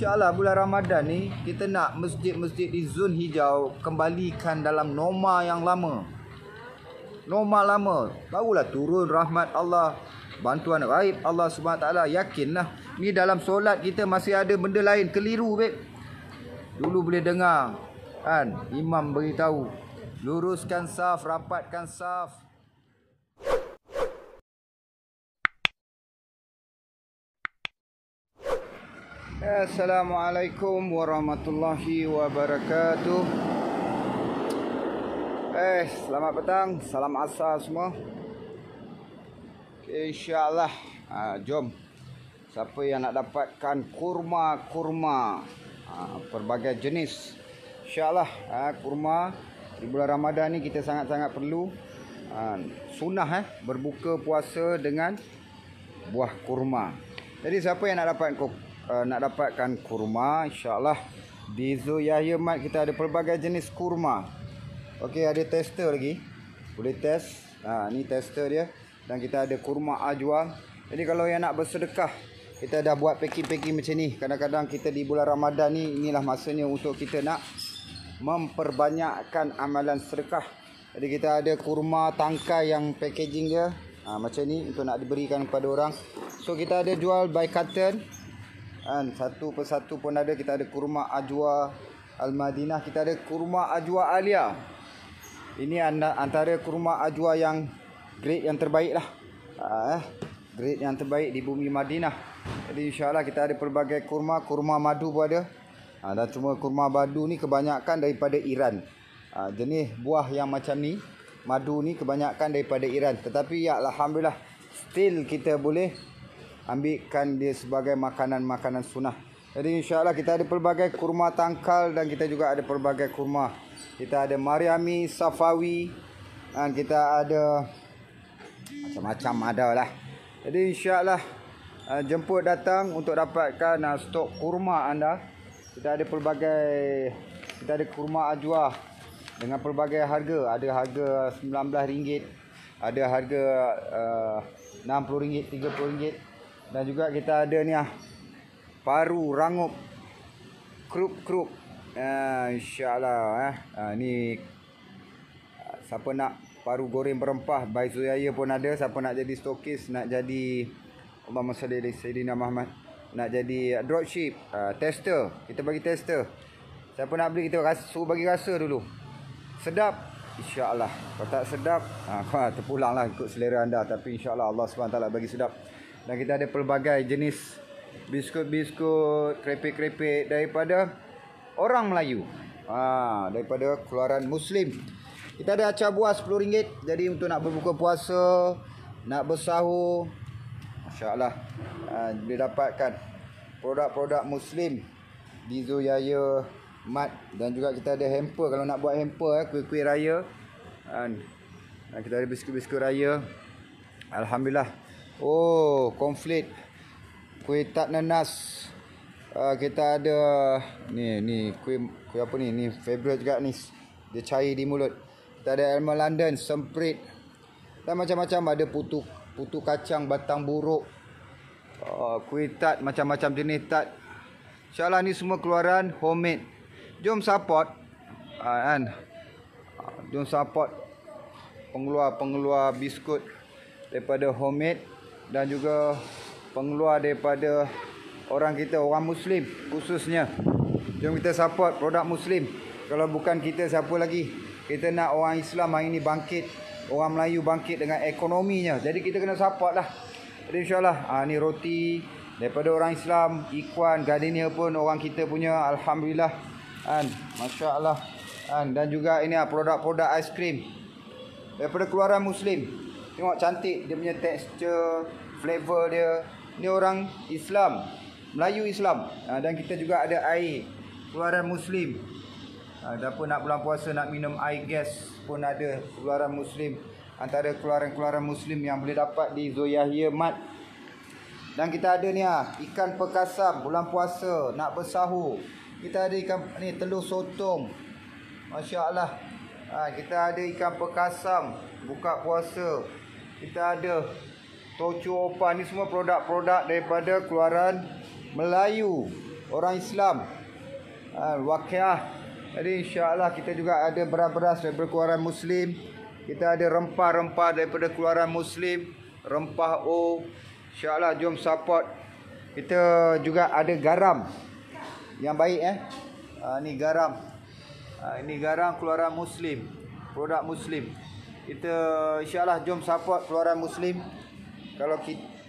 InsyaAllah bulan Ramadan ni kita nak masjid-masjid di zon hijau kembalikan dalam norma yang lama. Norma lama. Barulah turun rahmat Allah, bantuan gaib Allah SWT. Yakinlah. Ni dalam solat kita masih ada benda lain keliru, babe. Dulu boleh dengar kan imam beritahu, luruskan saf, rapatkan saf. Assalamualaikum warahmatullahi wabarakatuh. Selamat petang, salam asar semua. InsyaAllah, jom. Siapa yang nak dapatkan kurma pelbagai jenis, InsyaAllah kurma di bulan Ramadan ni kita sangat-sangat perlu. Sunnah berbuka puasa dengan buah kurma. Jadi siapa yang nak dapatkan kurma, InsyaAllah di Zo Yahya Mart kita ada pelbagai jenis kurma. Okey, ada tester lagi, boleh test. Ni tester dia. Dan kita ada kurma ajwa. Jadi kalau yang nak bersedekah, kita dah buat packing-packing macam ni. Kadang-kadang kita di bulan Ramadan ni, inilah masanya untuk kita nak memperbanyakkan amalan sedekah. Jadi kita ada kurma tangkai yang packaging dia macam ni untuk nak diberikan kepada orang. So kita ada jual by carton, satu persatu pun ada. Kita ada kurma ajwa Al-Madinah, kita ada kurma ajwa Alia. Ini antara kurma ajwa yang grade yang terbaik lah. Grade yang terbaik di bumi Madinah. Jadi insyaAllah kita ada pelbagai kurma. Kurma madu pun ada. Dan cuma kurma madu ni kebanyakan daripada Iran. Jenis buah yang macam ni, madu ni kebanyakan daripada Iran. Tetapi ya Alhamdulillah, still kita boleh ambilkan dia sebagai makanan-makanan sunnah. Jadi insyaAllah kita ada pelbagai kurma tangkal dan kita juga ada pelbagai kurma. Kita ada Mariami, Safawi, dan kita ada macam-macam ada lah. Jadi insyaAllah jemput datang untuk dapatkan stok kurma anda. Kita ada pelbagai, kita ada kurma ajwa dengan pelbagai harga. Ada harga RM19, ada harga RM60, RM30. Dan juga kita ada ni paru rangup krup. InsyaAllah ni siapa nak paru goreng berempah by Zo Yahya pun ada. Siapa nak jadi stokis, nak jadi Allahumma salli ala Sayyidina Muhammad, nak jadi dropship, tester, kita bagi tester. Siapa nak beli, kita suruh bagi rasa dulu. Sedap, InsyaAllah. Kalau tak sedap, terpulanglah ikut selera anda. Tapi InsyaAllah Allah SWT bagi sedap. Dan kita ada pelbagai jenis biskut-biskut, krepek-krepek daripada orang Melayu, daripada keluaran Muslim. Kita ada acar buah RM10. Jadi untuk nak berbuka puasa, nak bersahur, InsyaAllah boleh dapatkan produk-produk Muslim di Zo Yahya Mart. Dan juga kita ada hamper. Kalau nak buat hamper, kuih-kuih raya, dan kita ada biskut-biskut raya. Alhamdulillah. Konflik, kuih tat nanas. Kita ada ni kuih apa ni? Ni favorite juga ni. Dia cair di mulut. Kita ada almond London, semprit. Dan macam-macam, ada putu kacang, batang buruk, kuih tat, macam-macam jenis tat. InsyaAllah ni semua keluaran homemade. Jom support jom support pengeluar biskut daripada homemade. Dan juga pengeluar daripada orang kita, orang Muslim khususnya. Jom kita support produk Muslim. Kalau bukan kita, siapa lagi? Kita nak orang Islam hari ini bangkit, orang Melayu bangkit dengan ekonominya. Jadi kita kena support lah. Jadi insyaAllah ni roti daripada orang Islam. Ikhwan, Gardenia pun orang kita punya. Alhamdulillah, Masya Allah. Dan juga ini produk-produk aiskrim daripada keluaran Muslim. Tengok cantik dia punya tekstur, flavor dia. Ni orang Islam, Melayu Islam. Dan kita juga ada air keluaran Muslim. Siapa nak bulan puasa nak minum air gas pun ada keluaran Muslim. Antara keluaran-keluaran Muslim yang boleh dapat di Zo Yahya Mart. Dan kita ada ni ikan perkasam bulan puasa nak bersahur. Kita ada ikan ni, telur sotong. Masya Allah. Kita ada ikan perkasam buka puasa. Kita ada tocu opan. Ni semua produk-produk daripada keluaran Melayu. orang Islam. Waqiah. Jadi insya-Allah kita juga ada beras-beras daripada keluaran Muslim. Kita ada rempah-rempah daripada keluaran Muslim, rempah O. Insya-Allah jom support. Kita juga ada garam yang baik ni garam. Ini garam keluaran Muslim, produk Muslim. Kita insya-Allah jom support keluaran Muslim. Kalau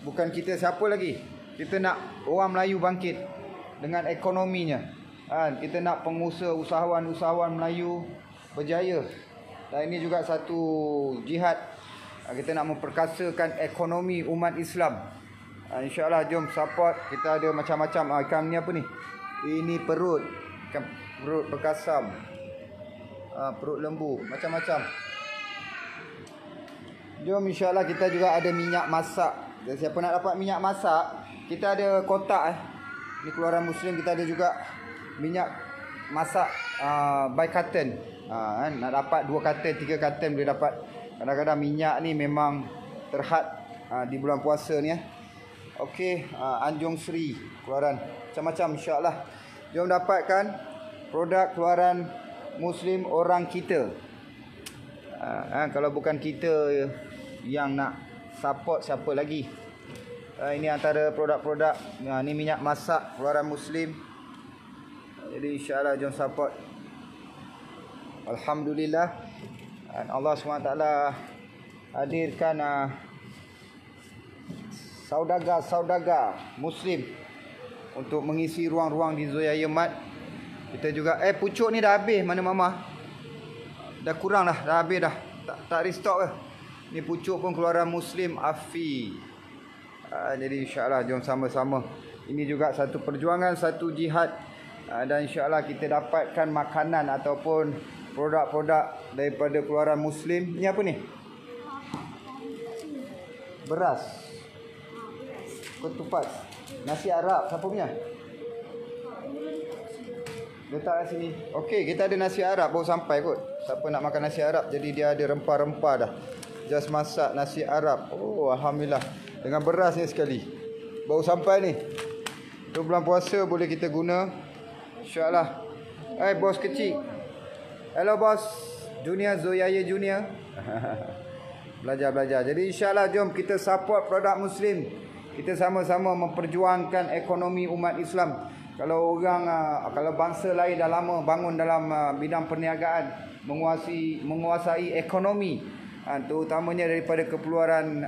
bukan kita, siapa lagi? Kita nak orang Melayu bangkit dengan ekonominya. Kita nak pengusaha, usahawan Melayu berjaya. Dan ini juga satu jihad. Kita nak memperkasakan ekonomi umat Islam. InsyaAllah jom support. Kita ada macam-macam. Ikan ni apa ni? Ini perut. Ikan perut perkasam. Perut lembu. Macam-macam. Jom insyaAllah kita juga ada minyak masak. Dan siapa nak dapat minyak masak, kita ada kotak Ini keluaran Muslim. Kita ada juga minyak masak by carton. Nak dapat 2 carton, 3 carton boleh dapat. Kadang-kadang minyak ni memang terhad di bulan puasa ni Okey, Anjung Sri keluaran macam-macam insya-Allah. Jom dapatkan produk keluaran Muslim orang kita. Kalau bukan kita yang nak support, siapa lagi? Ini antara produk-produk. Ni minyak masak keluaran Muslim. Jadi insya-Allah jom support. Alhamdulillah, Allah SWT hadirkan saudagar Muslim untuk mengisi ruang-ruang di Zoya Mat. Kita juga pucuk ni dah habis mana mama? Dah kurang dah habis dah. Tak restock ke? Ni pucuk pun keluaran Muslim Afi. Jadi insya-Allah jom sama-sama. Ini juga satu perjuangan, satu jihad. Dan insya-Allah kita dapatkan makanan ataupun produk-produk daripada keluaran Muslim. Ni apa ni? Beras. Ketupat. Nasi Arab. Siapa punya? Letak kat sini. Okey, kita ada nasi Arab baru sampai kot. Siapa nak makan nasi Arab? Jadi dia ada rempah-rempah dah. Just masak nasi Arab. Oh, alhamdulillah. Dengan beras ni sekali. Baru sampai ni. Tu bulan puasa boleh kita guna. InsyaAllah. Bos kecil. Hello bos. Junior, Zoyaya Junior. Belajar. Jadi insyaAllah jom kita support produk Muslim. Kita sama-sama memperjuangkan ekonomi umat Islam. Kalau orang, kalau bangsa lain dah lama bangun dalam bidang perniagaan, menguasai ekonomi, terutamanya daripada keperluan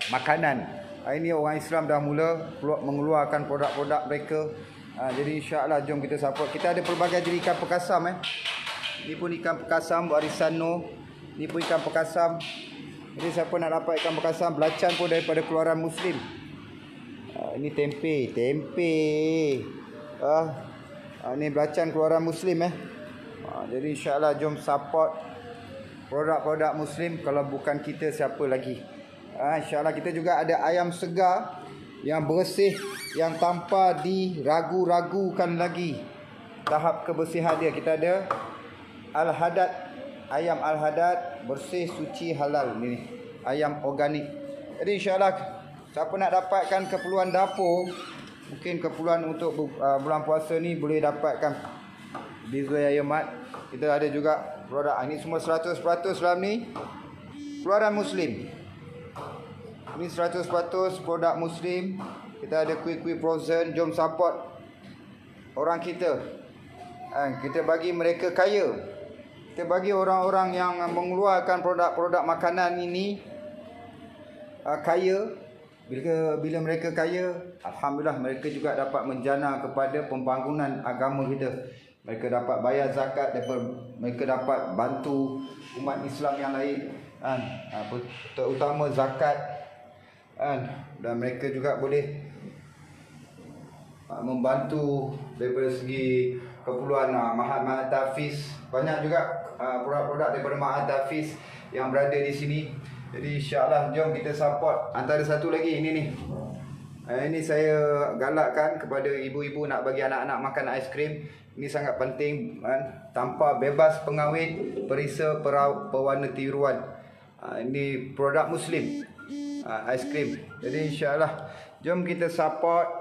makanan. Ini orang Islam dah mula mengeluarkan produk-produk mereka. Jadi insya-Allah jom kita support. Kita ada pelbagai jenis ikan perkasam Ni pun ikan perkasam warisan Noh. Ni pun ikan perkasam. Jadi siapa nak dapat ikan perkasam, belacan pun daripada keluaran Muslim. Ini tempe. Ni belacan keluaran Muslim Jadi insya-Allah jom support produk-produk Muslim. Kalau bukan kita, siapa lagi? InsyaAllah kita juga ada ayam segar yang bersih, yang tanpa diragu-ragukan lagi tahap kebersihan dia. Kita ada Al-Hadad, ayam Al-Hadad bersih, suci, halal. Ini ayam organik. Jadi insyaAllah siapa nak dapatkan keperluan dapur, mungkin keperluan untuk bulan puasa ni, boleh dapatkan di Zoya Mat. Kita ada juga produk. Ini semua 100% dalam ni keluaran Muslim. Ini 100% produk Muslim. Kita ada kuih-kuih frozen. Jom support orang kita. Kita bagi mereka kaya. Kita bagi orang-orang yang mengeluarkan produk-produk makanan ini kaya. Bila mereka kaya, alhamdulillah mereka juga dapat menjana kepada pembangunan agama kita. Mereka dapat bayar zakat, mereka dapat bantu umat Islam yang lain, terutama zakat. Dan mereka juga boleh membantu daripada segi keperluan Mahat Tafiz. Banyak juga produk-produk daripada Mahat Tafiz yang berada di sini. Jadi insyaAllah jom kita support. Antara satu lagi ini ini saya galakkan kepada ibu-ibu nak bagi anak-anak makan aiskrim. Ini sangat penting, tanpa bebas pengawet, perisa, pewarna tiruan. Ini produk Muslim, aiskrim. Jadi insyaAllah jom kita support.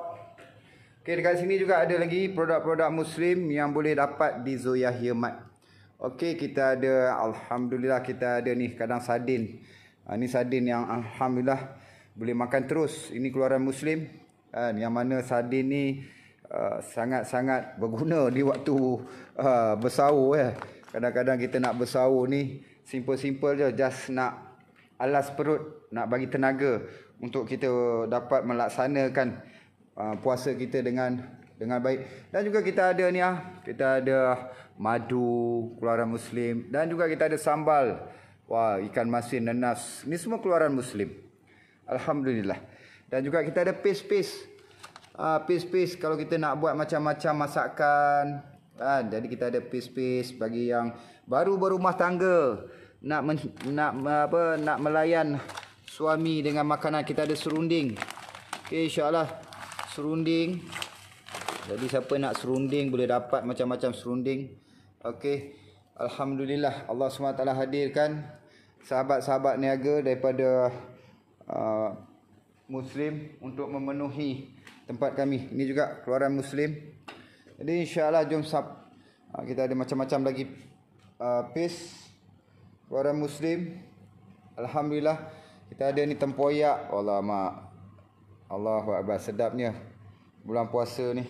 Okey, dekat sini juga ada lagi produk-produk Muslim yang boleh dapat di Zoyahia Mart. Okey, kita ada, alhamdulillah kita ada ni kadang sardin. Ni sardin yang alhamdulillah boleh makan terus. Ini keluaran Muslim. Yang mana sardin ni sangat-sangat berguna di waktu bersahur. Kadang-kadang kita nak bersahur ni simple-simple je, just nak alas perut, nak bagi tenaga untuk kita dapat melaksanakan puasa kita dengan baik. Dan juga kita ada ni kita ada madu keluaran Muslim, dan juga kita ada sambal ikan masin, nanas. Ni semua keluaran Muslim, alhamdulillah. Dan juga kita ada paste-paste. Paste-paste kalau kita nak buat macam-macam masakan. Jadi kita ada paste-paste bagi yang baru berumah tangga, nak melayan suami dengan makanan. Kita ada serunding. Okey, insya-Allah serunding. Jadi siapa nak serunding boleh dapat macam-macam serunding. Okey, alhamdulillah Allah SWT hadirkan sahabat-sahabat niaga daripada Muslim untuk memenuhi tempat kami. Ini juga keluaran Muslim. Jadi insya-Allah jom kita ada macam-macam lagi paste keluaran Muslim. Alhamdulillah kita ada ni tempoyak. Alamak, Allahu Akbar, sedapnya bulan puasa ni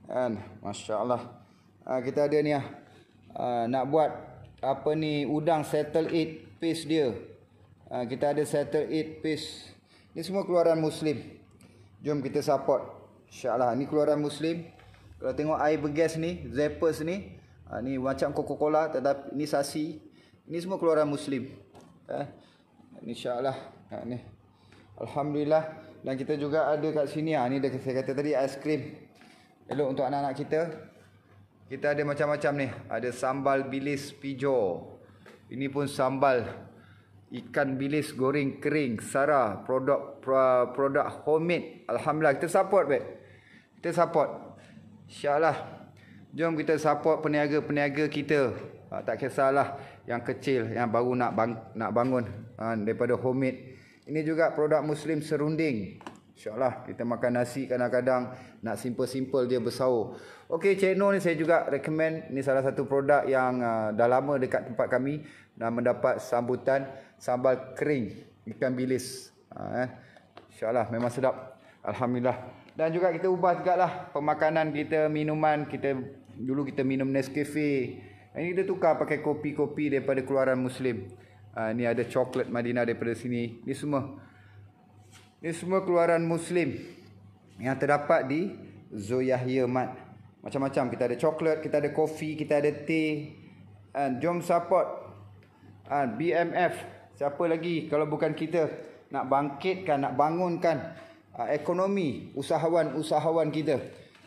kan, masya-Allah. Kita ada ni nak buat apa ni, udang settle it paste dia. Kita ada settle it paste. Ni semua keluaran Muslim. Jom kita support, insya-Allah. Ni keluaran Muslim. Kalau tengok air bergas ni, Zappers ni, ni macam Coca-Cola tetapi ni sasi. Ini semua keluaran Muslim. Insya-Allah. Ni alhamdulillah. Dan kita juga ada kat sini, ni dah saya kata tadi, aiskrim elok untuk anak-anak kita. Kita ada macam-macam ni. Ada sambal bilis pijo. Ini pun sambal ikan bilis goreng kering Sara, produk homemade. Alhamdulillah, kita support baik. Kita support, insya-Allah. Jom kita support peniaga-peniaga kita. Tak kisahlah yang kecil, yang baru nak bangun, daripada homemade. Ini juga produk Muslim serunding. InsyaAllah kita makan nasi kadang-kadang nak simple-simple dia bersahur. Okey, Cik Nur ni saya juga recommend. Ini salah satu produk yang dah lama dekat tempat kami dan mendapat sambutan, sambal kering ikan bilis. InsyaAllah memang sedap, alhamdulillah. Dan juga kita ubah jugalah pemakanan kita, minuman kita. Dulu kita minum Nescafe, ini kita tukar pakai kopi-kopi daripada keluaran Muslim. Ni ada coklat Madinah daripada sini. Ni semua keluaran Muslim yang terdapat di Zoyahia Mart. Macam-macam, kita ada coklat, kita ada kopi, kita ada teh. Jom support BMF. Siapa lagi kalau bukan kita nak bangkitkan, nak bangunkan ekonomi usahawan kita.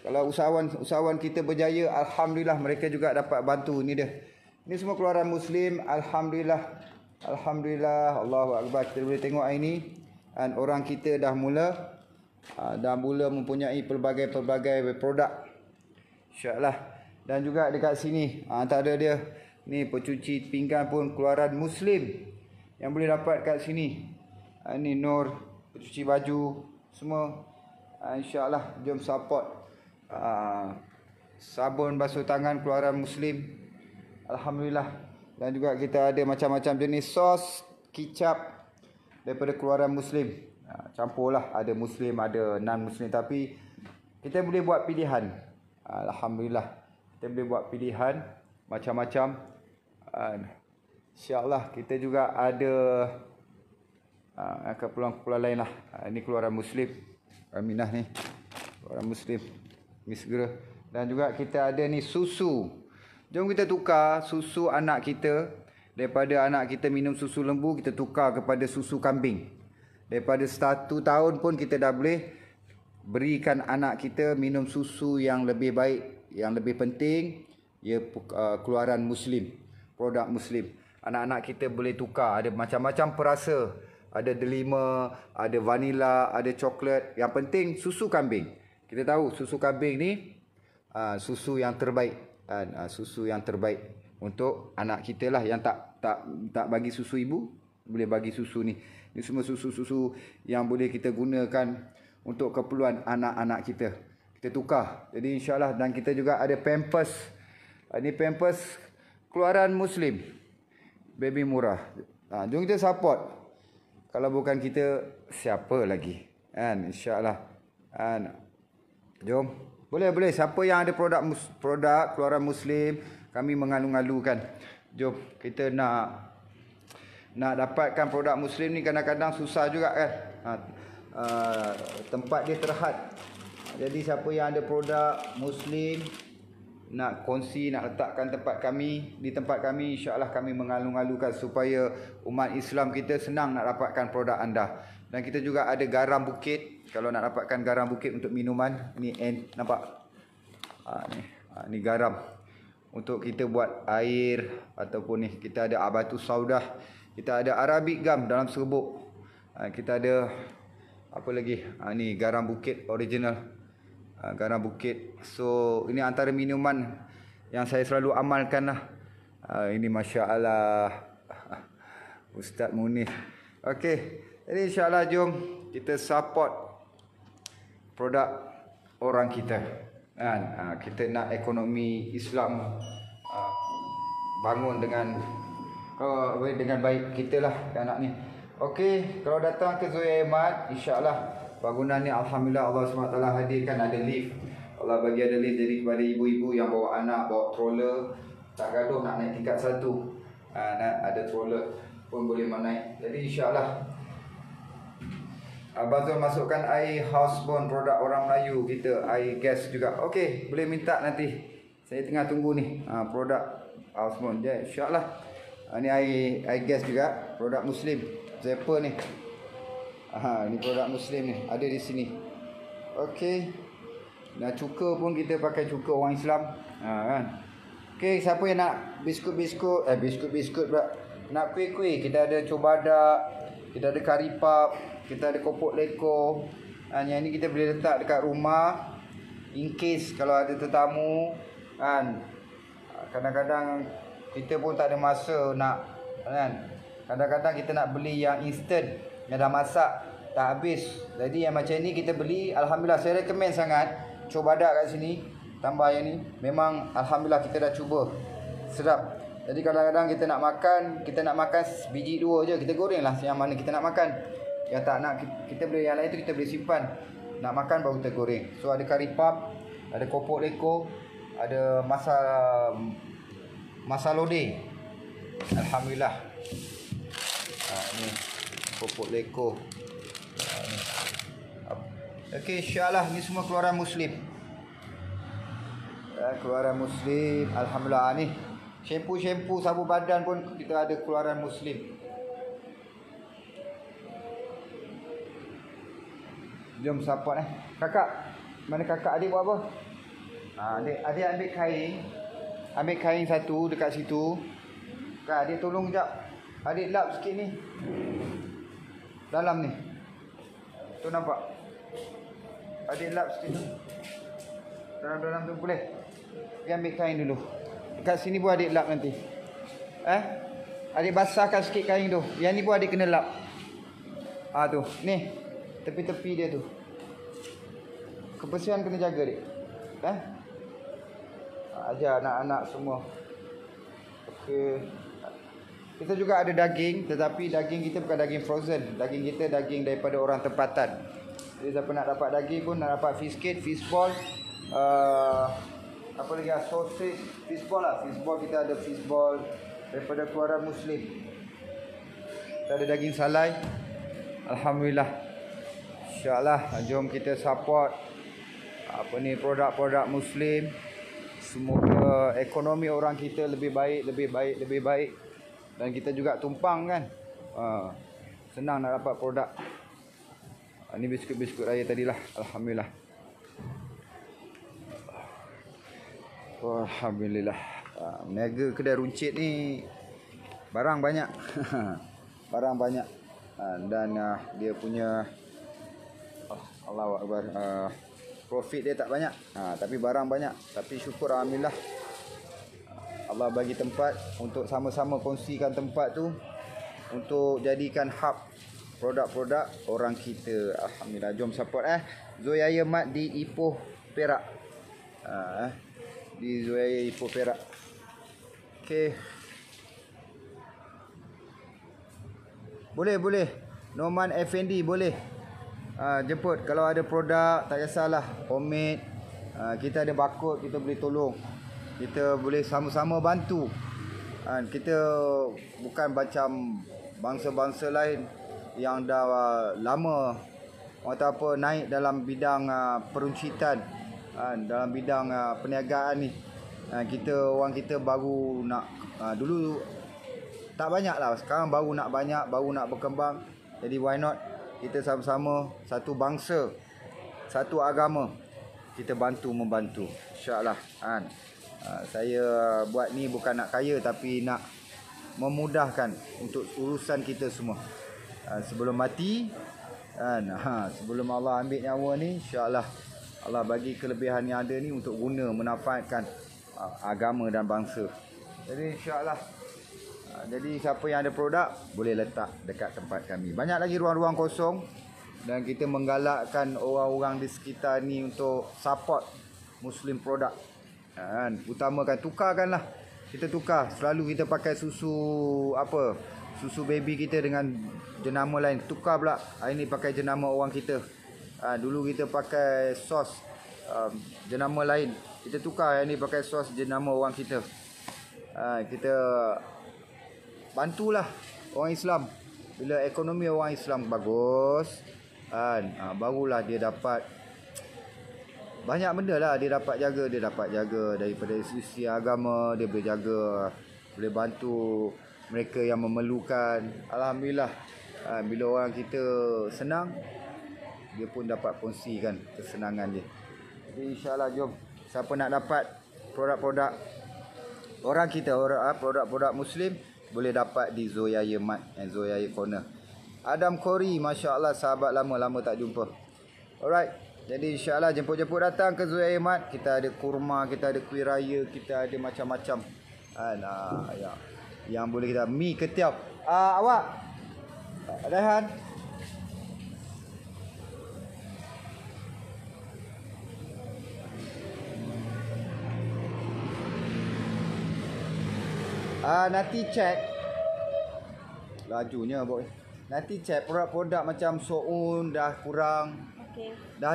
Kalau usahawan kita berjaya, alhamdulillah mereka juga dapat bantu. Ni dia. Ini semua keluaran Muslim, alhamdulillah. Alhamdulillah, Allahu Akbar. Kita boleh tengok hari ni, dan orang kita dah mula mempunyai pelbagai produk, insya-Allah. Dan juga dekat sini antara dia ni pencuci pinggan pun keluaran Muslim yang boleh dapat kat sini. Ni Nur pencuci baju semua, insya-Allah. Jom support. Sabun basuh tangan keluaran Muslim, alhamdulillah. Dan juga kita ada macam-macam jenis sos, kicap daripada keluaran Muslim. Campurlah, ada Muslim, ada non-Muslim, tapi kita boleh buat pilihan. Alhamdulillah, kita boleh buat pilihan macam-macam. InsyaAllah kita juga ada keperluan-keperluan lain lah. Ini keluaran Muslim, Aminah ni keluaran Muslim, ni segera. Dan juga kita ada ni susu. Jom kita tukar susu anak kita. Daripada anak kita minum susu lembu, kita tukar kepada susu kambing. Daripada 1 tahun pun kita dah boleh berikan anak kita minum susu yang lebih baik. Yang lebih penting, ia keluaran Muslim, produk Muslim. Anak-anak kita boleh tukar. Ada macam-macam perasa. Ada delima, ada vanila, ada coklat. Yang penting susu kambing. Kita tahu susu kambing ni susu yang terbaik. Susu yang terbaik untuk anak kita lah, yang tak bagi susu ibu, boleh bagi susu ni. Ini semua susu-susu yang boleh kita gunakan untuk keperluan anak-anak kita. Kita kita tukar. Jadi insyaAllah. Dan kita juga ada Pampers. Ini Pampers keluaran Muslim. Baby murah. Jom kita support. Kalau bukan kita, siapa lagi? Kan? InsyaAllah. Jom. Boleh. Siapa yang ada produk keluaran Muslim, kami mengalu-alukan. Jom. Kita nak dapatkan produk Muslim ni kadang-kadang susah juga kan. Tempat dia terhad. Jadi siapa yang ada produk Muslim nak kongsi, nak letakkan di tempat kami, insya-Allah kami mengalu-alukan supaya umat Islam kita senang nak dapatkan produk anda. Dan kita juga ada garam bukit. Kalau nak dapatkan garam bukit untuk minuman, ni nampak? Ni garam untuk kita buat air, ataupun ni kita ada Abatus Saudah, kita ada Arabic gum dalam serbuk. Kita ada apa lagi? Ni garam bukit original. Garam bukit. So ini antara minuman yang saya selalu amalkan lah. Ini masya-Allah Ustaz Munir. Okey, jadi insya-Allah jom kita support produk orang kita. Kita nak ekonomi Islam bangun dengan baik kita lah anak ni. Okey, kalau datang ke Zoya Ahmad, insya-Allah bangunan ni alhamdulillah Allah SWT hadirkan ada lift. Allah bagi ada lift, jadi kepada ibu-ibu yang bawa anak, bawa stroller, tak gaduh nak naik tingkat 1. Ada stroller pun boleh naik. Jadi insya-Allah Abang Zul masukkan air housebound produk orang Melayu kita, air gas juga. Okey, boleh minta nanti. Saya tengah tunggu ni produk housebound je, insya-Allah. Ni air gas juga, produk Muslim. Zapper ni. Ni produk Muslim ni, ada di sini. Okey. Dan cuka pun kita pakai cuka orang Islam. Kan. Okey, siapa yang nak biskut-biskut pula. Nak kuih-kuih, kita ada cobadak, kita ada kari pap, kita ada kopok leko. Yang ni kita boleh letak dekat rumah in case kalau ada tetamu kan. Kadang-kadang kita pun tak ada masa nak kan. Kadang-kadang kita nak beli yang instant, yang dah masak tak habis. Jadi yang macam ni kita beli, alhamdulillah saya recommend sangat. Cobadak kat sini, tambah yang ni. Memang alhamdulillah kita dah cuba. Sedap. Jadi kadang-kadang kita nak makan biji 2 je, kita goreng lah yang mana kita nak makan. Yang tak nak kita boleh, yang lain tu kita boleh simpan. Nak makan baru kita goreng. So ada kari pap, ada kopok leko, ada masa lodeh. Alhamdulillah. Ni kopok leko. Okey, insya-Allah ni semua keluaran Muslim. Keluaran Muslim, alhamdulillah. Ni shampoo, sabun badan pun kita ada keluaran Muslim. Jom support Kakak. Mana kakak, adik buat apa? Adik ambil kain. Ambil kain satu dekat situ. Kak, adik tolong jap. Adik lap sikit ni. Dalam ni. Tu nampak? Adik lap sikit tu. Dalam tu boleh. Pergi ambil kain dulu. Dekat sini pun adik lap nanti. Adik basahkan sikit kain tu. Yang ni pun adik kena lap. Tu. Ni. Tepi-tepi dia tu. Kebersihan kena jaga, dik. Ajar anak-anak semua. Okey. Kita juga ada daging, tetapi daging kita bukan daging frozen. Daging kita daging daripada orang tempatan. Jadi siapa nak dapat daging pun, nak dapat fish ball, apa lagi, sausage, fish ball lah. Fish ball, kita ada fish ball daripada keluaran Muslim. Kita ada daging salai. Alhamdulillah. InsyaAllah, jom kita support produk-produk Muslim. Semoga ekonomi orang kita lebih baik. Dan kita juga tumpang kan. Senang nak dapat produk. Ini biskut-biskut raya tadilah. Alhamdulillah. Alhamdulillah. Mega kedai runcit ni barang banyak. Barang banyak. Dan dia punya Allahu Akbar, profit dia tak banyak, tapi barang banyak. Tapi syukur alhamdulillah, Allah bagi tempat untuk sama-sama kongsikan tempat tu, untuk jadikan hub produk-produk orang kita. Alhamdulillah. Jom support Zoya Ahmad di Ipoh Perak. Di Zoya Ipoh Perak. Okey. Boleh. Noman Effendi boleh. Jemput kalau ada produk, tak kisahlah, homemade. Kita ada barcode, kita boleh tolong. Kita boleh sama-sama bantu. Kita bukan macam bangsa-bangsa lain yang dah lama atau apa naik dalam bidang peruncitan, dalam bidang perniagaan ni. Orang kita baru nak, dulu tak banyak lah, sekarang baru nak banyak, baru nak berkembang. Jadi why not kita sama-sama, satu bangsa, satu agama, kita bantu-membantu, insyaAllah. Saya buat ni bukan nak kaya, tapi nak memudahkan untuk urusan kita semua. Sebelum mati, sebelum Allah ambil nyawa ni, insyaAllah Allah bagi kelebihan yang ada ni untuk guna menafaatkan agama dan bangsa. Jadi insyaAllah, jadi siapa yang ada produk boleh letak dekat tempat kami. Banyak lagi ruang-ruang kosong, dan kita menggalakkan orang-orang di sekitar ni untuk support Muslim produk. Utamakan, tukarkanlah. Kita tukar. Selalu kita pakai susu susu baby kita dengan jenama lain. Tukar pula. Hari ni pakai jenama orang kita. Dulu kita pakai sos jenama lain. Kita tukar, hari ni pakai sos jenama orang kita. Kita bantulah orang Islam. Bila ekonomi orang Islam bagus, barulah dia dapat banyak benda lah, dia dapat jaga daripada sisi agama, dia boleh jaga, boleh bantu mereka yang memerlukan. Alhamdulillah, bila orang kita senang, dia pun dapat kongsikan kesenangan dia. Jadi insyaAllah, jom, siapa nak dapat produk-produk orang kita, produk-produk Muslim, boleh dapat di Zoyaya Mart and Zoyaya Corner. Adam Khori, Masya Allah, sahabat lama tak jumpa. Alright. Jadi insyaAllah jemput-jemput datang ke Zoyaya Mart. Kita ada kurma, kita ada kuih raya, kita ada macam-macam. Yang boleh kita, mi ketiau. Awak Rehan, nanti check lajunya boy. Nanti check produk-produk macam soun dah kurang. Okay. Dah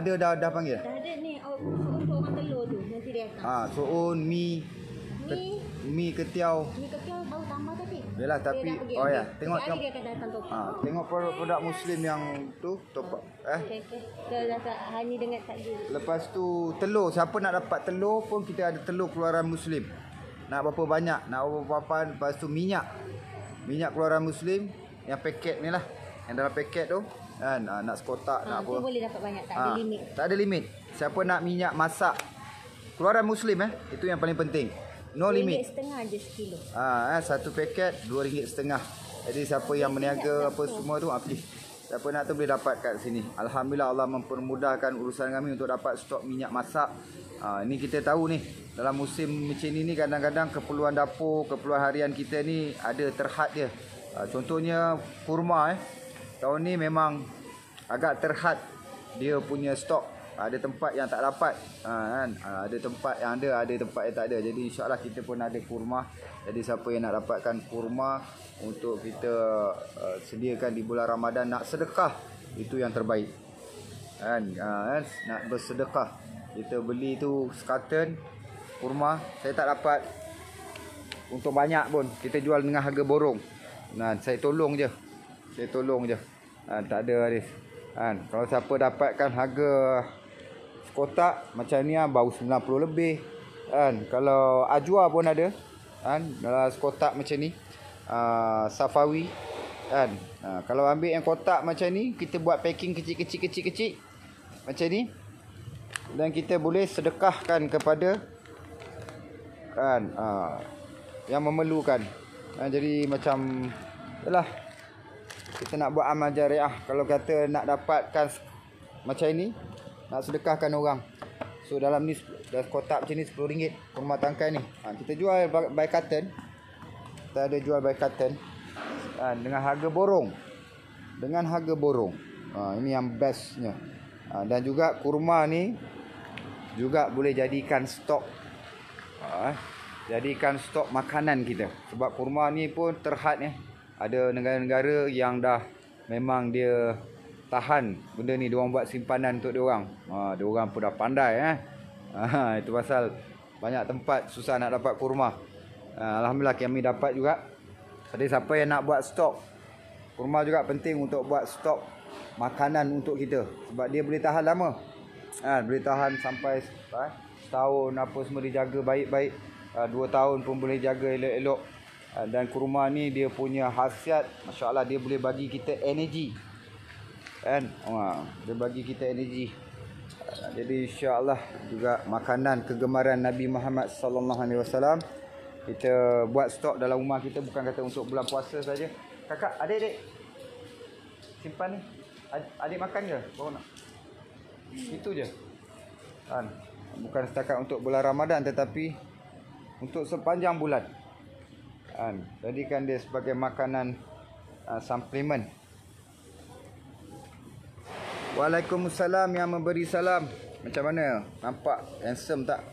panggil? Dah ada ni untuk orang telur tu. Nanti dia akan. Soun, mi ketiau. Mi ketiau baru tambah tadi. Yalah, tapi tengok dia akan datang top. Tengok produk Muslim yang tu top up. Okey. Kita dah hani dengan takjil. Lepas tu telur, siapa nak dapat telur pun kita ada telur keluaran Muslim. Nak berapa banyak, nak berapa. Lepas tu minyak keluaran Muslim yang paket ni lah, yang dalam paket tu. Nak sekotak, nak apa, boleh dapat banyak, tak ada limit. Tak ada limit. Siapa nak minyak masak keluaran Muslim, itu yang paling penting. No limit. RM2.5 je sekilo. Satu paket RM2.5. Jadi siapa yang meniaga apa semua tu, please, siapa nak tu boleh dapat kat sini. Alhamdulillah, Allah mempermudahkan urusan kami untuk dapat stok minyak masak. Ni kita tahu ni, dalam musim macam ni kadang-kadang keperluan dapur, keperluan harian kita ni ada terhad dia. Contohnya kurma, tahun ni memang agak terhad dia punya stok. Ada tempat yang tak dapat, ada tempat yang ada tempat yang tak ada. Jadi insyaAllah kita pun ada kurma. Jadi siapa yang nak dapatkan kurma untuk kita sediakan di bulan Ramadan, nak sedekah, itu yang terbaik. Nak bersedekah, kita beli tu sekarton kurma. Saya tak dapat untuk banyak pun, kita jual dengan harga borong. Saya tolong je. Tak ada Haris. Kalau siapa dapatkan harga kotak macam ni, baru 90 lebih. Kalau ajwa pun ada. Dalam kotak macam ni, Safawi. Kalau ambil yang kotak macam ni, kita buat packing kecil-kecil macam ni, dan kita boleh sedekahkan kepada yang memerlukan. Jadi macam itulah, kita nak buat amal jariah. Kalau kata nak dapatkan macam ini, nak sedekahkan orang, so dalam ni dah kotak macam ni RM10 kurma tangkai ni. Kita jual by carton. Kita ada jual by carton dengan harga borong. Ini yang bestnya. Dan juga kurma ni juga boleh jadikan stok. Jadikan stok makanan kita. Sebab kurma ni pun terhad ni. Ada negara-negara yang dah memang dia tahan benda ni, diorang buat simpanan untuk diorang. Diorang pun dah pandai itu pasal banyak tempat susah nak dapat kurma. Alhamdulillah kami dapat juga. Jadi siapa yang nak buat stok kurma juga penting untuk buat stok makanan untuk kita. Sebab dia boleh tahan lama. Boleh tahan sampai setahun apa semua dijaga baik-baik. 2 tahun pun boleh jaga elok-elok. Dan kurma ni dia punya khasiat, masya-Allah, dia boleh bagi kita energi. Kan? Dia bagi kita energi. Jadi insya-Allah juga makanan kegemaran Nabi Muhammad sallallahu alaihi wasallam kita buat stok dalam rumah kita, bukan kata untuk bulan puasa saja. Kakak, adik-adik simpan ni. Adik makan ke? Baru nak. Itu je. Kan? Bukan setakat untuk bulan Ramadan tetapi untuk sepanjang bulan. Jadikan dia sebagai makanan suplemen. Waalaikumsalam yang memberi salam. Macam mana? Nampak handsome tak?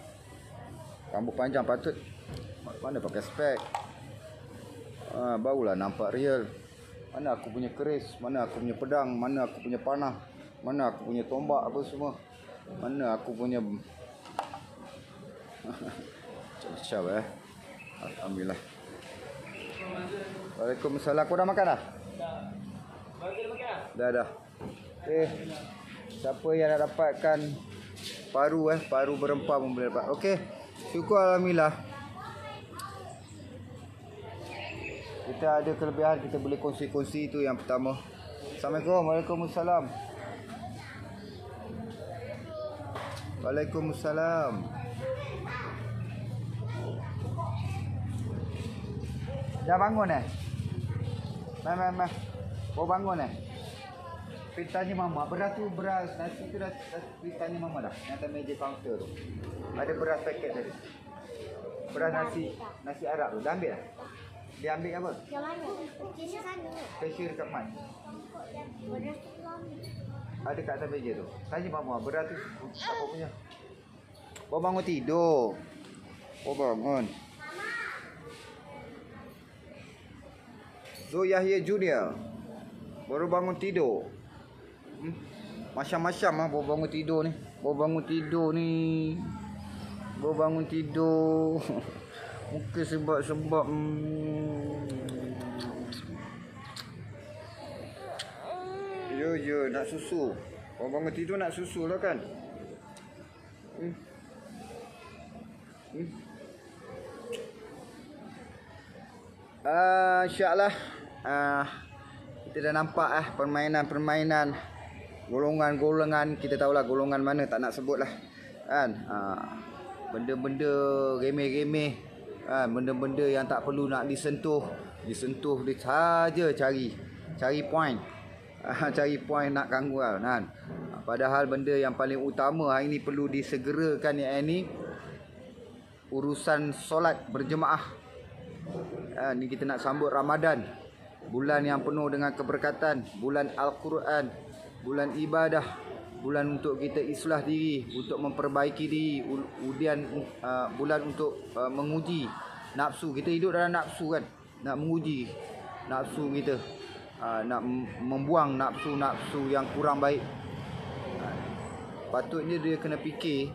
Rambut panjang patut. Mana pakai spek? Barulah nampak real. Mana aku punya keris? Mana aku punya pedang? Mana aku punya panah? Mana aku punya tombak apa semua? Mana aku punya Macam Alhamdulillah. Waalaikumsalam. Kau dah makan dah? Dah. Siapa yang nak dapatkan paru paru berempah pun boleh dapat. Okey. Syukur alhamdulillah. Kita ada kelebihan, kita boleh kongsi-kongsi, itu yang pertama. Assalamualaikum. Waalaikumsalam. Waalaikumsalam. Dah bangun Mai. Kau bangun Pergi tanya mama, beras nasi tu dah pergi tanya mama dah. Yang atas meja kaunter tu. Ada beras paket tadi. Beras nasi Arab tu. Dah ambil dah? Dia ambil apa? Yang mana? Cashier sana. Cashier kat mana? Beras tu ambil. Ada kat atas meja tu. Tanya mama, beras tu apa punya? Kau bangun tidur. Kau bangun. So Yahya Junior baru bangun tidur. Macam-macam baru bangun tidur ni. Baru bangun tidur. Muka sebab nak susu. Baru bangun tidur nak susu lah kan. InsyaAllah kita dah nampak permainan golongan-golongan. Kita tahulah golongan mana, tak nak sebut lah kan. Benda-benda remeh-remeh, benda-benda yang tak perlu nak disentuh dia saja cari point. Cari point nak ganggu kan. Padahal benda yang paling utama hari ini perlu disegerakan, iaitu urusan solat berjemaah. Ni kita nak sambut Ramadan, bulan yang penuh dengan keberkatan, bulan Al-Quran, bulan ibadah, bulan untuk kita islah diri, untuk memperbaiki diri, kemudian bulan untuk menguji nafsu. Kita hidup dalam nafsu kan, nak menguji nafsu kita, nak membuang nafsu-nafsu yang kurang baik. Patutnya dia kena fikir,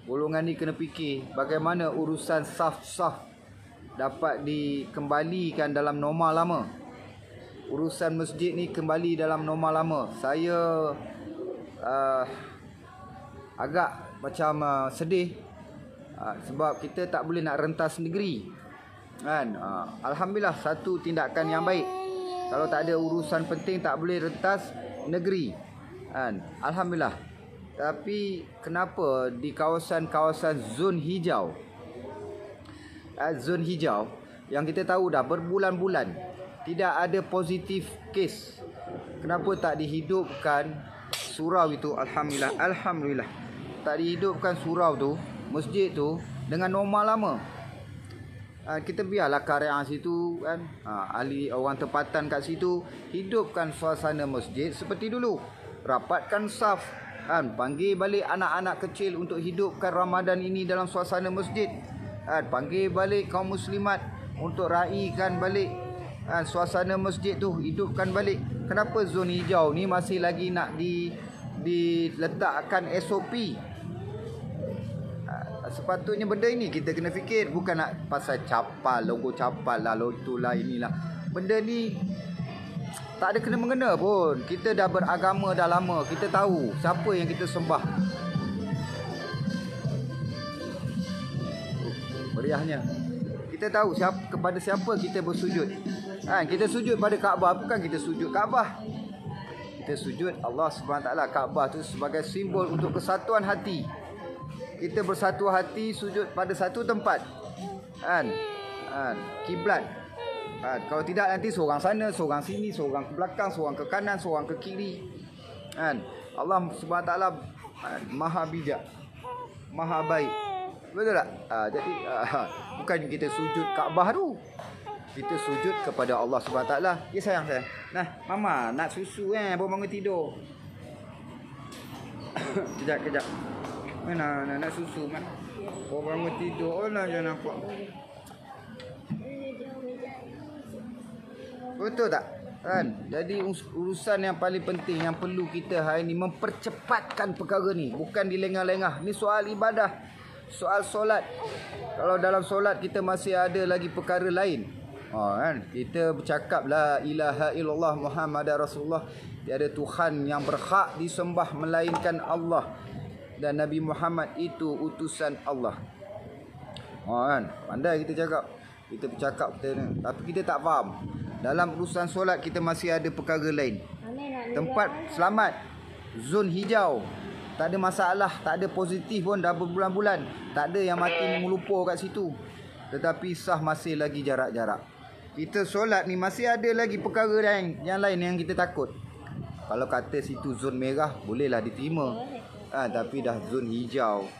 golongan ni kena fikir bagaimana urusan saf-saf dapat dikembalikan dalam normal lama. Urusan masjid ni kembali dalam normal lama. Saya agak macam sedih sebab kita tak boleh nak rentas negeri kan. Alhamdulillah, satu tindakan yang baik. Kalau tak ada urusan penting tak boleh rentas negeri kan. Alhamdulillah. Tapi kenapa di kawasan-kawasan zon hijau, zon hijau yang kita tahu dah berbulan-bulan tidak ada positif kes, kenapa tak dihidupkan surau itu? Alhamdulillah tak dihidupkan surau tu, masjid tu dengan normal lama. Kita biarlah karya situ kan, ahli orang tempatan kat situ hidupkan suasana masjid seperti dulu, rapatkan saf, Panggil balik anak-anak kecil untuk hidupkan Ramadan ini dalam suasana masjid. Panggil balik kaum muslimat untuk raikan balik suasana masjid tu, hidupkan balik. Kenapa zon hijau ni masih lagi nak diletakkan SOP? Sepatutnya benda ini kita kena fikir, bukan nak pasal capal, logo capal lah, logo lah, inilah. Benda ni tak ada kena mengena pun. Kita dah beragama dah lama. Kita tahu siapa yang kita sembah. Meriahnya. Kita tahu kepada siapa kita bersujud. Kita sujud pada Kaabah, bukan kita sujud Kaabah. Kita sujud Allah SWT. Kaabah tu sebagai simbol untuk kesatuan hati. Kita bersatu hati sujud pada satu tempat. Kiblat. Kalau tidak nanti seorang sana, seorang sini, seorang ke belakang, seorang ke kanan, seorang ke kiri. Allah SWT maha bijak, maha baik. Betul tak? Jadi bukan kita sujud Kaabah tu. Kita sujud kepada Allah SWT. Ya sayang saya. Nah, mama nak susu baru bangun tidur. Kejap. Mana nak susu mak? Baru bangun tidur. Oh lah jangan nampak. Betul tak? Jadi urusan yang paling penting yang perlu kita hari ni mempercepatkan perkara ni, bukan dilengah-lengah. Ni soal ibadah, soal solat. Kalau dalam solat kita masih ada lagi perkara lain. Kita bercakap la ilaha illallah Muhammadar Rasulullah, tiada Tuhan yang berhak disembah melainkan Allah, dan Nabi Muhammad itu utusan Allah. Pandai kita cakap. Kita bercakap tapi kita tak faham. Dalam urusan solat kita masih ada perkara lain. Tempat selamat, zon hijau, tak ada masalah, tak ada positif pun dah berbulan-bulan. Tak ada yang mati mengulupur kat situ. Tetapi sah masih lagi jarak-jarak. Kita solat ni masih ada lagi perkara yang lain yang kita takut. Kalau kata situ zon merah, bolehlah diterima. Tapi dah zon hijau.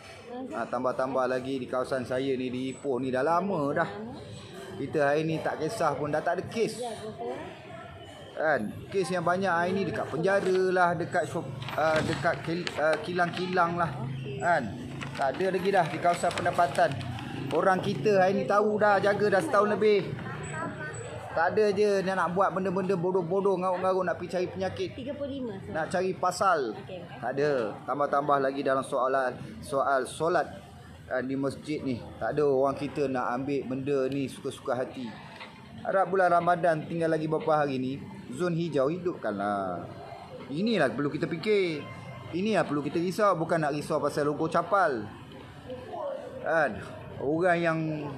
Tambah-tambah lagi di kawasan saya ni, di Ipoh ni dah lama dah. Kita hari ni tak kisah pun, dah tak ada kes. Kes yang banyak hari ni dekat penjara lah, dekat kilang-kilang lah. Tak ada lagi dah di kawasan pendapatan. Orang kita hari ni tahu dah, jaga dah setahun lebih. Tak ada je dia nak buat benda-benda bodoh-bodoh, ngarut-ngarut nak pergi cari penyakit. 35. Nak cari pasal. Tak ada. Tambah-tambah lagi dalam soal solat di masjid ni. Tak ada orang kita nak ambil benda ni suka-suka hati. Harap bulan Ramadan tinggal lagi beberapa hari ni, zon hijau hidupkanlah. Inilah perlu kita fikir. Ini yang perlu kita risau, bukan nak risau pasal logo capal. Orang yang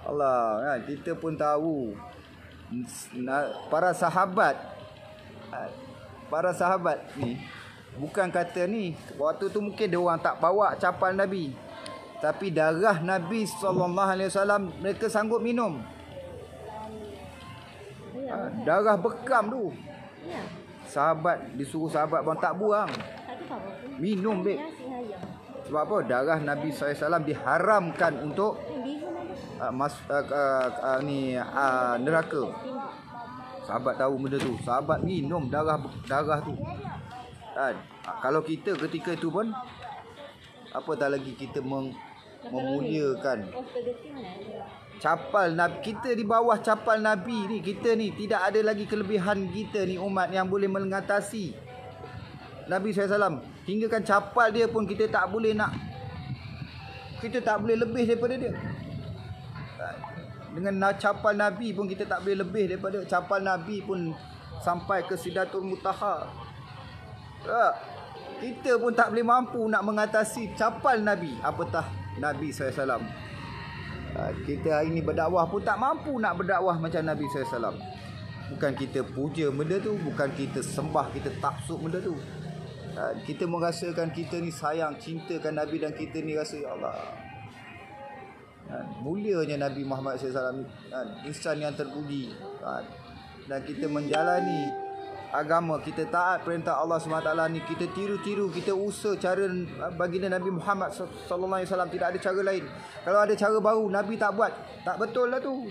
Allah, kita pun tahu para sahabat ni bukan kata ni waktu tu mungkin dia orang tak bawa capal Nabi, tapi darah Nabi SAW mereka sanggup minum. Darah bekam tu. Sahabat disuruh sahabat bang tak buang. Minum babe. Sebab apa? Darah Nabi SAW diharamkan untuk neraka. Sahabat tahu benda tu. Sahabat minum darah tu. Kalau kita ketika itu pun apatah lagi kita memuliakan capal Nabi. Kita di bawah capal Nabi ni, kita ni tidak ada lagi kelebihan kita ni umat yang boleh mengatasi Nabi SAW. Hinggakan capal dia pun kita tak boleh lebih daripada dia. Dengan capal Nabi pun kita tak boleh lebih daripada capal Nabi pun sampai ke Sidratul Muntaha. Kita pun tak boleh mampu nak mengatasi capal Nabi, apatah Nabi SAW. Kita hari ni berdakwah pun tak mampu nak berdakwah macam Nabi SAW. Bukan kita puja benda tu, bukan kita sembah, kita taksub benda tu. Kita merasakan kita ni sayang, cintakan Nabi, dan kita ni rasa ya Allah, mulianya Nabi Muhammad SAW, insan yang terpuji. Dan kita menjalani agama, kita taat perintah Allah SWT ni, kita tiru-tiru, kita usaha cara baginda Nabi Muhammad SAW. Tidak ada cara lain. Kalau ada cara baru Nabi tak buat, tak betul lah tu.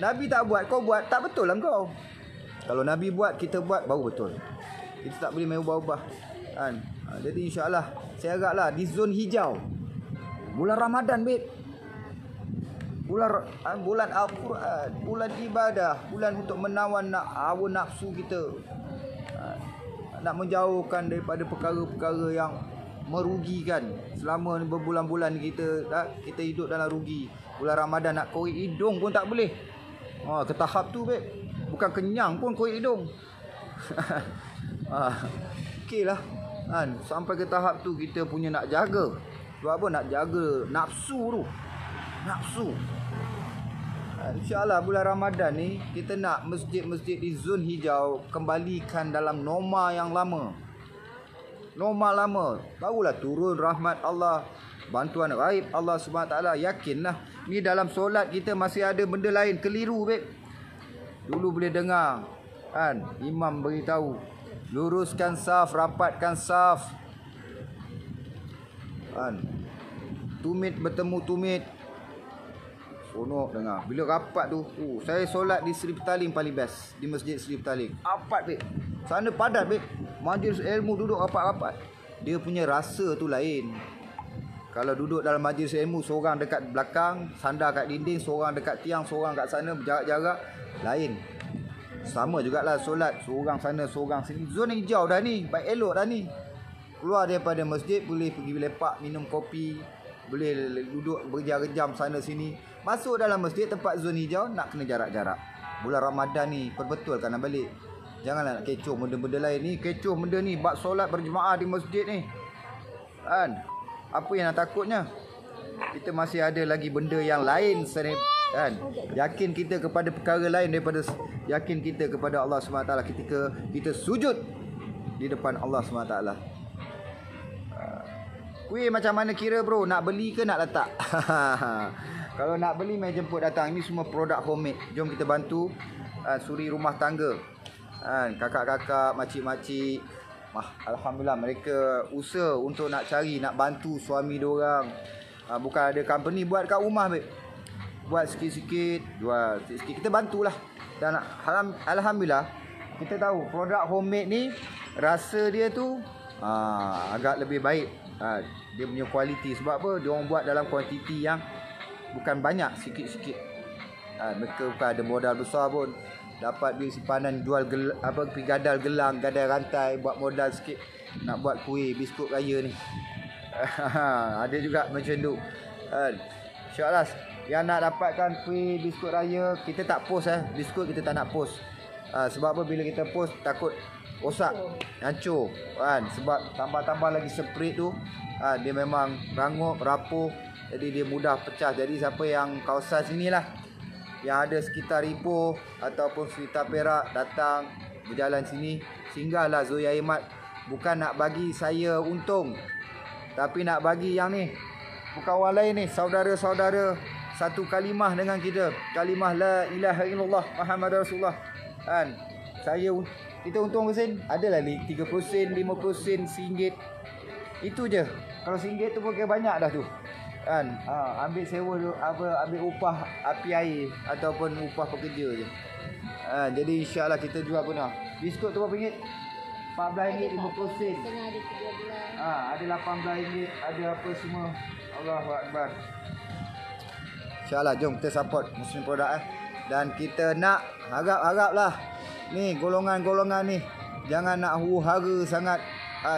Nabi tak buat, kau buat, tak betul lah kau. Kalau Nabi buat, kita buat, baru betul. Kita tak boleh main ubah-ubah kan. Jadi insya-Allah saya haraplah di zon hijau bulan Ramadan babe. Bulan Al-Quran, bulan ibadah, bulan untuk menawan hawa nafsu kita. Nak menjauhkan daripada perkara-perkara yang merugikan. Selama ni berbulan-bulan kita hidup dalam rugi. Bulan Ramadan nak korek hidung pun tak boleh. Ke tahap tu babe. Bukan kenyang pun korek hidung. Okeylah kan, sampai ke tahap tu kita punya nak jaga. Sebab apa? Nak jaga nafsu tu. Nafsu. InsyaAllah bulan Ramadan ni kita nak masjid-masjid di zon hijau kembalikan dalam norma yang lama. Norma lama. Barulah turun rahmat Allah, bantuan gaib Allah SWT. Yakinlah ni dalam solat kita masih ada benda lain keliru babe. Dulu boleh dengar kan imam beritahu, luruskan saf, rapatkan saf kan. Tumit bertemu tumit. Sonok dengar. Bila rapat tu, saya solat di Seri Petaling paling best. Di Masjid Seri Petaling. Rapat babe. Sana padat babe. Majlis ilmu duduk rapat-rapat. Dia punya rasa tu lain. Kalau duduk dalam majlis ilmu, seorang dekat belakang, sandar kat dinding, seorang dekat tiang, seorang kat sana, berjarak-jarak, lain. Sama jugalah solat, seorang sana, seorang sini. Zon hijau dah ni, baik elok dah ni. Keluar daripada masjid, boleh pergi lepak, minum kopi, boleh duduk berjam-jam sana sini. Masuk dalam masjid tempat zon hijau, nak kena jarak-jarak. Bulan Ramadan ni perbetulkan nak balik. Janganlah nak kecoh benda-benda lain ni. Kecoh benda ni, bab solat berjemaah di masjid ni kan. Apa yang nak takutnya? Kita masih ada lagi benda yang lain kan. Yakin kita kepada perkara lain daripada yakin kita kepada Allah SWT ketika kita sujud di depan Allah SWT. Kuih macam mana kira bro? Nak beli ke nak letak? Kalau nak beli, mai jemput datang. Ini semua produk homemade. Jom kita bantu suri rumah tangga. Kakak-kakak, makcik-makcik. Alhamdulillah mereka usaha untuk nak cari, nak bantu suami diorang. Bukan ada company buat kat rumah babe. Buat sikit-sikit, jual sikit-sikit. Kita bantulah. Dan alhamdulillah kita tahu produk homemade ni rasa dia tu agak lebih baik. Dia punya kualiti. Sebab apa? Dia orang buat dalam kuantiti yang bukan banyak, sikit-sikit. Mereka bukan ada modal besar pun. Dapat duit simpanan, jual pergi gadal gelang, gadal rantai, buat modal sikit. Nak buat kuih, biskut raya ni. Ada juga macam tu. InsyaAllah yang nak dapatkan kuih biskut raya, kita tak post biskut kita tak nak post. Sebab apa? Bila kita post takut rosak, hancur kan. Sebab tambah-tambah lagi spray tu, dia memang rangup, rapuh. Jadi dia mudah pecah. Jadi siapa yang kawasan sinilah, yang ada sekitar Ipoh ataupun sekitar Perak, datang berjalan sini, singgahlah Zoya Imat. Bukan nak bagi saya untung, tapi nak bagi yang ni, bukan orang lain ni, saudara-saudara satu kalimah dengan kita. Kalimah la ilaha illallah Muhammad Rasulullah kan. Kita untung ke sen? Adalah 30 sen, 50 sen, RM1. Itu je. Kalau RM1 tu pun kira banyak dah tu kan. Ambil sewa tu, ambil upah api air ataupun upah pekerja je. Jadi insyaAllah kita jual pun biskut tu berapa ringgit? RM14, 50 sen. Tengah ada 13. Ada RM18, ada apa semua. Allahu Akbar. InsyaAllah jom kita support Muslim Product Dan kita nak harap-haraplah ni golongan-golongan ni jangan nak huru-hara sangat,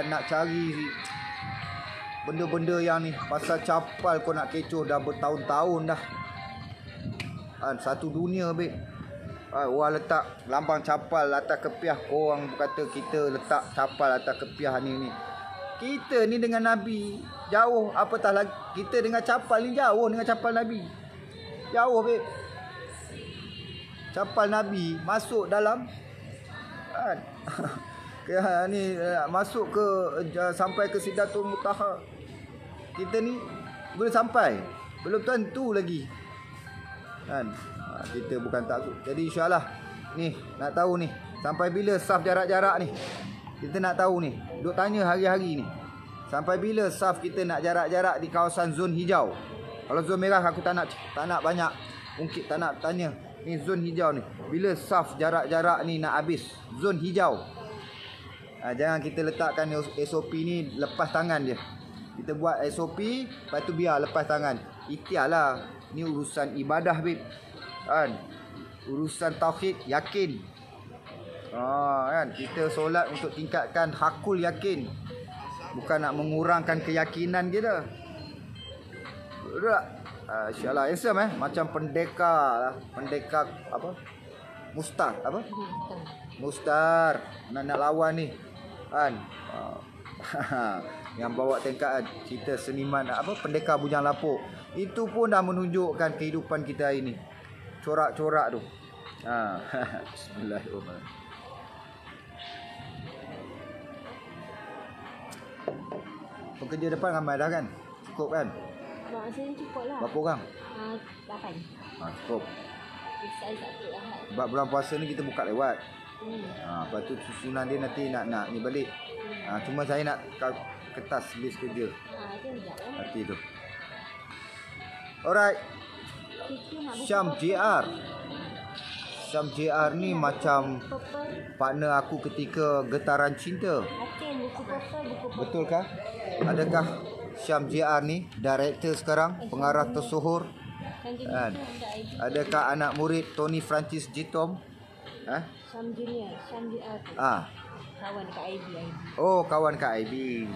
nak cari benda-benda yang ni. Pasal capal kau nak kecoh dah bertahun-tahun dah. Satu dunia babe. Orang letak lambang capal atas kepiah. Orang kata kita letak capal atas kepiah ni. Kita ni dengan Nabi jauh, apatah lagi kita dengan capal ni jauh dengan capal Nabi. Jauh babe. Capal Nabi masuk dalam ni masuk ke sampai ke Sidratul Muntaha. Kita ni boleh sampai, belum tentu lagi kan. Kita bukan takut. Jadi insyaAllah ni nak tahu ni sampai bila saf jarak-jarak ni. Kita nak tahu ni, duk tanya hari-hari ni, sampai bila saf kita nak jarak-jarak di kawasan zon hijau. Kalau zon merah aku tak nak banyak ungkit, tak nak tanya. Ni zon hijau ni, bila saf jarak-jarak ni nak habis zon hijau. Jangan kita letakkan SOP ni lepas tangan dia. Kita buat SOP, lepas tu biar lepas tangan. Ikhtiarlah. Ni urusan ibadah, babe. Kan? Urusan tauhid, yakin. Kan? Kita solat untuk tingkatkan hakul yakin. Bukan nak mengurangkan keyakinan kita. Betul tak? InsyaAllah. Handsome macam pendekar lah. Pendekar apa? Mustar. Apa? Mustar. Nak lawan ni. Kan? Yang bawa tengkaan. Cerita seniman apa? Pendekar Bujang Lapuk. Itu pun dah menunjukkan kehidupan kita hari ni. Corak-corak tu. Bismillahirrahmanirrahim. Pekerja depan ramai dah kan? Cukup kan? Rasanya cukup lah. Berapa orang? 8. Cukup. Saya satu Ahad. Sebab bulan puasa ni kita buka lewat. Lepas tu susunan dia nanti nak ni balik. Cuma saya nak kertas list kerja. Itu sekejap lah. Nanti tu. Alright. Syam JR. Syam JR ni macam partner aku ketika Getaran Cinta. Buku purple. Betulkah? Adakah Syam JR ni director sekarang, pengarah tersohor? Kan? Adakah anak murid Tony Francis Jitom? Syam Junior, Syam JR. Kawan dekat IB. Oh, kawan kat IB.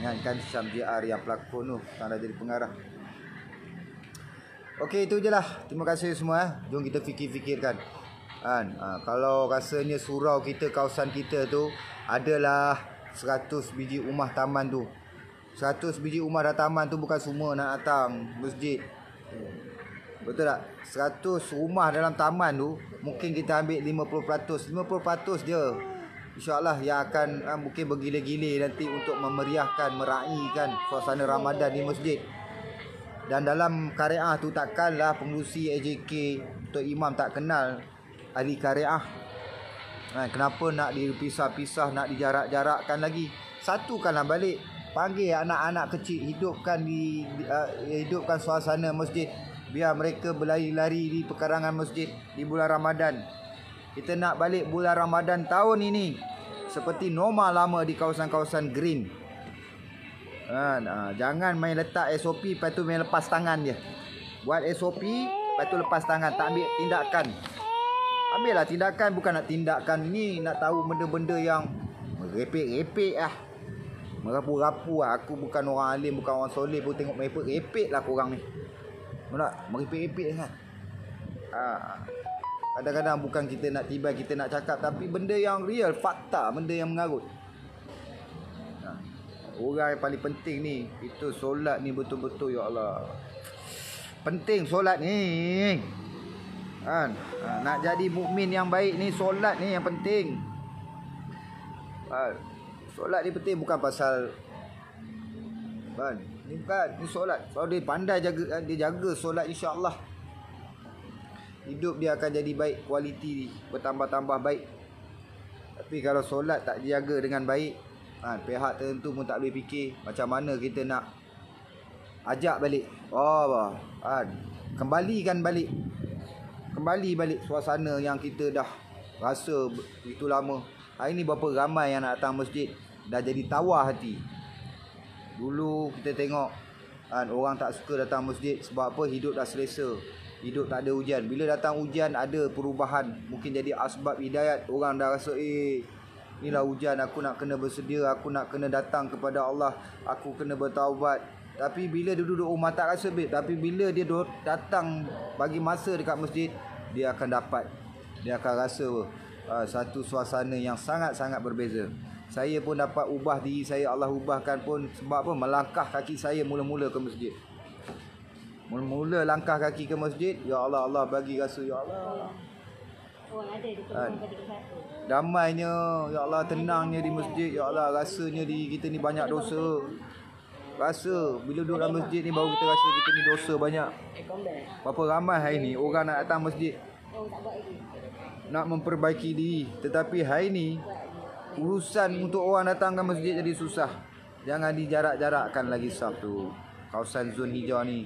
Ingatkan Syam JR yang pelakon tu, sekarang dah jadi pengarah. Okey, itu je lah. Terima kasih semua. Jom kita fikir-fikirkan. Kalau rasanya surau kita, kawasan kita tu adalah 100 biji rumah taman tu. 100 biji rumah dan taman tu bukan semua nak datang masjid. Betul tak? 100 rumah dalam taman tu mungkin kita ambil 50%. 50% je. InsyaAllah yang akan mungkin bergila-gila nanti untuk memeriahkan, meraihkan suasana Ramadan di masjid. Dan dalam karyah tu takkanlah pengurusi AJK Tok Imam tak kenal ahli karyah. Kenapa nak dipisah-pisah, nak dijarak-jarakkan lagi? Satukanlah balik. Panggil anak-anak kecil, hidupkan suasana masjid. Biar mereka berlari-lari di pekarangan masjid di bulan Ramadan. Kita nak balik bulan Ramadan tahun ini seperti normal lama di kawasan-kawasan green. Jangan main letak SOP, lepas tu main lepas tangan je. Buat SOP, lepas tu lepas tangan, tak ambil tindakan. Ambillah tindakan, bukan nak tindakan ni, nak tahu benda-benda yang merepek-repek lah. Merapu-rapu lah. Aku bukan orang alim, bukan orang soleh pun tengok merepek-repek lah korang ni. Merepek-repek kan. Kadang-kadang bukan kita nak tibai, kita nak cakap, tapi benda yang real, fakta, benda yang mengarut. Orang yang paling penting ni, itu solat ni betul-betul, ya Allah. Penting solat ni. Nak jadi mukmin yang baik ni, solat ni yang penting. Solat ni penting bukan pasal ni bukan, ni solat. Kalau dia pandai jaga, dia jaga solat, insya-Allah hidup dia akan jadi baik, kualiti bertambah-tambah baik. Tapi kalau solat tak dijaga dengan baik, pihak tertentu pun tak boleh fikir macam mana kita nak ajak balik. Kembali balik suasana yang kita dah rasa begitu lama. Hari ni berapa ramai yang nak datang masjid, dah jadi tawar hati. Dulu kita tengok orang tak suka datang masjid sebab apa? Hidup dah selesa, hidup tak ada hujan. Bila datang hujan ada perubahan, mungkin jadi asbab hidayat. Orang dah rasa inilah hujan, aku nak kena bersedia, aku nak kena datang kepada Allah, aku kena bertaubat. Tapi bila dia duduk rumah tak rasa baik. Tapi bila dia datang bagi masa dekat masjid, dia akan dapat, dia akan rasa satu suasana yang sangat-sangat berbeza. Saya pun dapat ubah diri saya, Allah ubahkan pun. Sebab apa? Melangkah kaki saya mula-mula ke masjid. Mula-mula langkah kaki ke masjid, ya Allah, Allah bagi rasa, ya Allah, orang ada di rumah ketika satu. damainya, ya Allah, tenangnya di masjid, ya Allah, rasanya diri kita ni banyak dosa. Rasa bila duduk dalam masjid ni baru kita rasa kita ni dosa banyak. Berapa ramai hari ni orang nak datang masjid, nak memperbaiki diri, tetapi hari ni urusan untuk orang datang ke masjid jadi susah. Jangan dijarak-jarakkan lagi saf tu. Kawasan zon hijau ni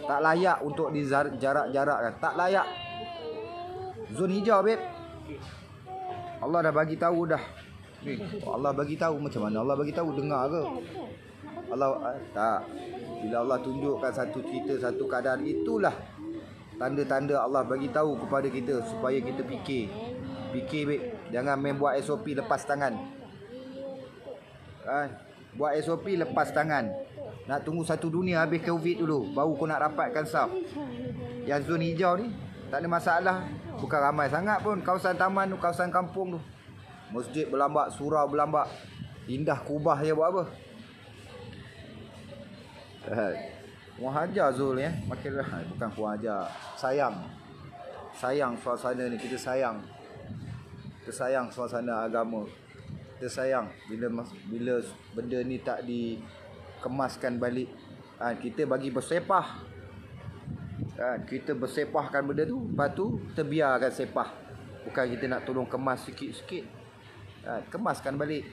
tak layak untuk dijarak-jarakkan. Tak layak. Zon hijau, babe, Allah dah bagi tahu dah. Ni, Allah bagi tahu macam mana Allah bagi tahu, dengar ke? Allah tak. Bila Allah tunjukkan satu cerita, satu keadaan, itulah tanda-tanda Allah bagi tahu kepada kita supaya kita fikir. Fikir baik. Jangan main buat SOP lepas tangan. Buat SOP lepas tangan. Nak tunggu satu dunia habis COVID dulu baru kau nak rapatkan saf. Yang zon hijau ni tak ada masalah. Bukan ramai sangat pun. Kawasan taman tu, kawasan kampung tu. Masjid berlambak, surau berlambak. Indah kubah je buat apa? Kurang ajar Zul ya. Makin bukan kurang ajar. Sayang. Sayang suasana ni. Kita sayang. Kita sayang suasana agama. Kita sayang bila benda ni tak dikemaskan balik. Kita bagi bersepah. Kita bersepahkan benda tu, lepas tu kita biarkan sepah. Bukan kita nak tolong kemas sikit-sikit. Kemaskan balik.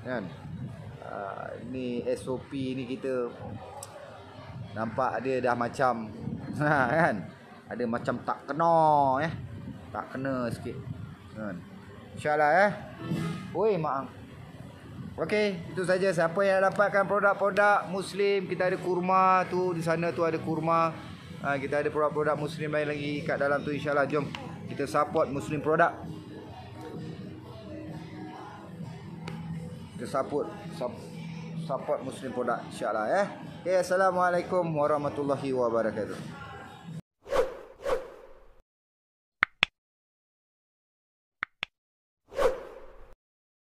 Kan? Ni SOP ni kita nampak dia dah macam kan? Ada macam tak kena tak kena sikit. Kan? InsyaAllah Oi maaf. Okey, itu saja. Siapa yang dapatkan produk-produk Muslim, kita ada kurma tu, di sana tu ada kurma. Kita ada produk-produk Muslim lain lagi kat dalam tu, insyaAllah. Jom kita support Muslim produk. Kita support Muslim produk, insyaAllah Okay, Assalamualaikum warahmatullahi wabarakatuh.